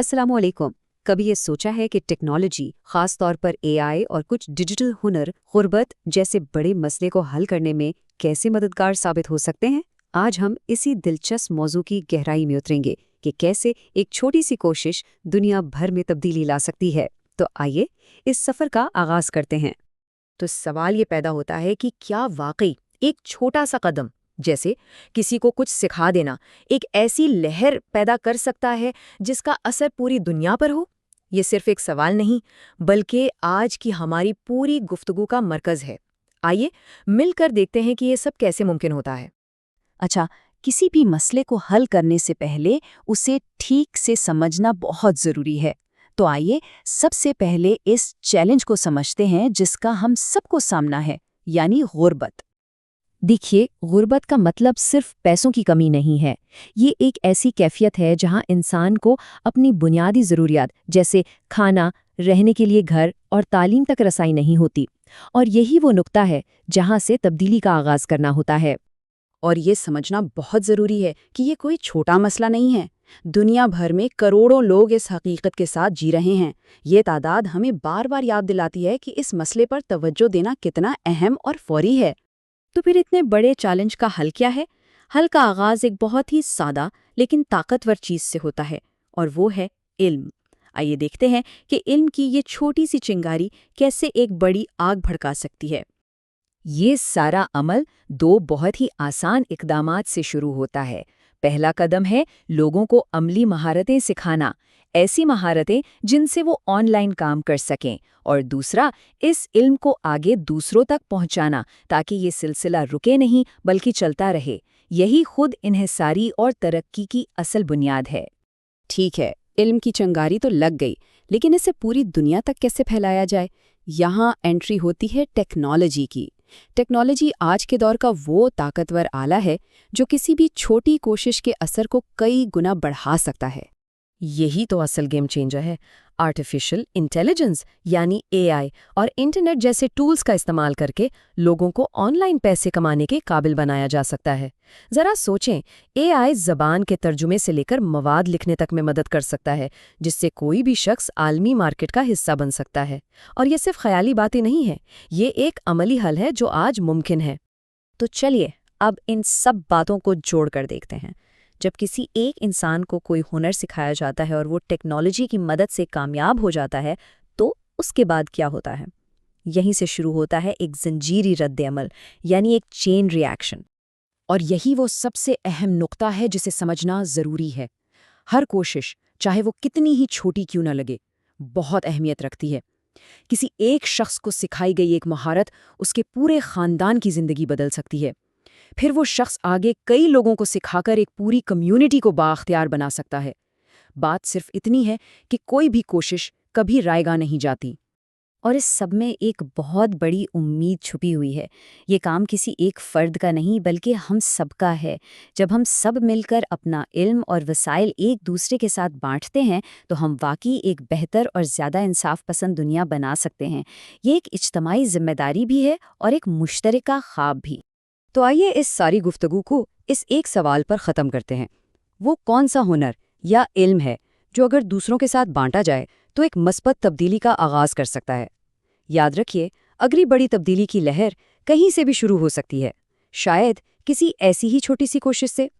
अस्सलाम वालेकुम। कभी ये सोचा है कि टेक्नोलॉजी, खास तौर पर एआई और कुछ डिजिटल हुनर गुर्बत जैसे बड़े मसले को हल करने में कैसे मददगार साबित हो सकते हैं? आज हम इसी दिलचस्प मौजू की गहराई में उतरेंगे कि कैसे एक छोटी सी कोशिश दुनिया भर में तब्दीली ला सकती है। तो आइए इस सफर का आगाज करते हैं। तो सवाल ये पैदा होता है कि क्या वाकई एक छोटा सा कदम, जैसे किसी को कुछ सिखा देना, एक ऐसी लहर पैदा कर सकता है जिसका असर पूरी दुनिया पर हो? ये सिर्फ एक सवाल नहीं, बल्कि आज की हमारी पूरी गुफ्तगू का मरकज है। आइए मिलकर देखते हैं कि ये सब कैसे मुमकिन होता है। अच्छा, किसी भी मसले को हल करने से पहले उसे ठीक से समझना बहुत ज़रूरी है। तो आइए सबसे पहले इस चैलेंज को समझते हैं जिसका हम सबको सामना है, यानी गुर्बत। देखिए, गुर्बत का मतलब सिर्फ पैसों की कमी नहीं है। ये एक ऐसी कैफियत है जहां इंसान को अपनी बुनियादी ज़रूरियात जैसे खाना, रहने के लिए घर और तालीम तक रसाई नहीं होती। और यही वो नुक्ता है जहां से तब्दीली का आगाज़ करना होता है। और ये समझना बहुत ज़रूरी है कि ये कोई छोटा मसला नहीं है। दुनिया भर में करोड़ों लोग इस हकीकत के साथ जी रहे हैं। ये तादाद हमें बार बार याद दिलाती है कि इस मसले पर तवज्जो देना कितना अहम और फौरी है। तो फिर इतने बड़े चैलेंज का हल क्या है? हल का आगाज़ एक बहुत ही सादा लेकिन ताकतवर चीज़ से होता है, और वो है इल्म। आइए देखते हैं कि इल्म की ये छोटी सी चिंगारी कैसे एक बड़ी आग भड़का सकती है। ये सारा अमल दो बहुत ही आसान इकदामात से शुरू होता है। पहला कदम है लोगों को अमली महारतें सिखाना, ऐसी महारतें जिनसे वो ऑनलाइन काम कर सकें, और दूसरा इस इल्म को आगे दूसरों तक पहुंचाना ताकि ये सिलसिला रुके नहीं बल्कि चलता रहे। यही खुद इन्हिसारी और तरक्की की असल बुनियाद है। ठीक है, इल्म की चिंगारी तो लग गई, लेकिन इसे पूरी दुनिया तक कैसे फैलाया जाए? यहाँ एंट्री होती है टेक्नोलॉजी की। टेक्नोलॉजी आज के दौर का वो ताकतवर आला है जो किसी भी छोटी कोशिश के असर को कई गुना बढ़ा सकता है। यही तो असल गेम चेंजर है। आर्टिफिशियल इंटेलिजेंस यानी एआई और इंटरनेट जैसे टूल्स का इस्तेमाल करके लोगों को ऑनलाइन पैसे कमाने के काबिल बनाया जा सकता है। जरा सोचें, एआई ज़बान के तर्जुमे से लेकर मवाद लिखने तक में मदद कर सकता है, जिससे कोई भी शख्स आलमी मार्केट का हिस्सा बन सकता है। और ये सिर्फ ख्याली बातें नहीं हैं, ये एक अमली हल है जो आज मुमकिन है। तो चलिए अब इन सब बातों को जोड़कर देखते हैं। जब किसी एक इंसान को कोई हुनर सिखाया जाता है और वो टेक्नोलॉजी की मदद से कामयाब हो जाता है, तो उसके बाद क्या होता है? यहीं से शुरू होता है एक जंजीरी रद्द-ए-अमल, यानी एक चेन रिएक्शन। और यही वो सबसे अहम नुक्ता है जिसे समझना ज़रूरी है। हर कोशिश, चाहे वो कितनी ही छोटी क्यों न लगे, बहुत अहमियत रखती है। किसी एक शख्स को सिखाई गई एक महारत उसके पूरे खानदान की ज़िंदगी बदल सकती है। फिर वो शख्स आगे कई लोगों को सिखाकर एक पूरी कम्युनिटी को बाअख्तियार बना सकता है। बात सिर्फ इतनी है कि कोई भी कोशिश कभी रायगा नहीं जाती। और इस सब में एक बहुत बड़ी उम्मीद छुपी हुई है। ये काम किसी एक फ़र्द का नहीं बल्कि हम सबका है। जब हम सब मिलकर अपना इल्म और वसाइल एक दूसरे के साथ बांटते हैं तो हम वाकई एक बेहतर और ज़्यादा इंसाफ पसंद दुनिया बना सकते हैं। ये एक इज्तमाई जिम्मेदारी भी है और एक मुश्तरका ख्वाब भी। तो आइए इस सारी गुफ्तगू को इस एक सवाल पर ख़त्म करते हैं। वो कौन सा हुनर या इल्म है जो अगर दूसरों के साथ बांटा जाए तो एक मस्बत तब्दीली का आगाज़ कर सकता है? याद रखिए, अगली बड़ी तब्दीली की लहर कहीं से भी शुरू हो सकती है, शायद किसी ऐसी ही छोटी सी कोशिश से।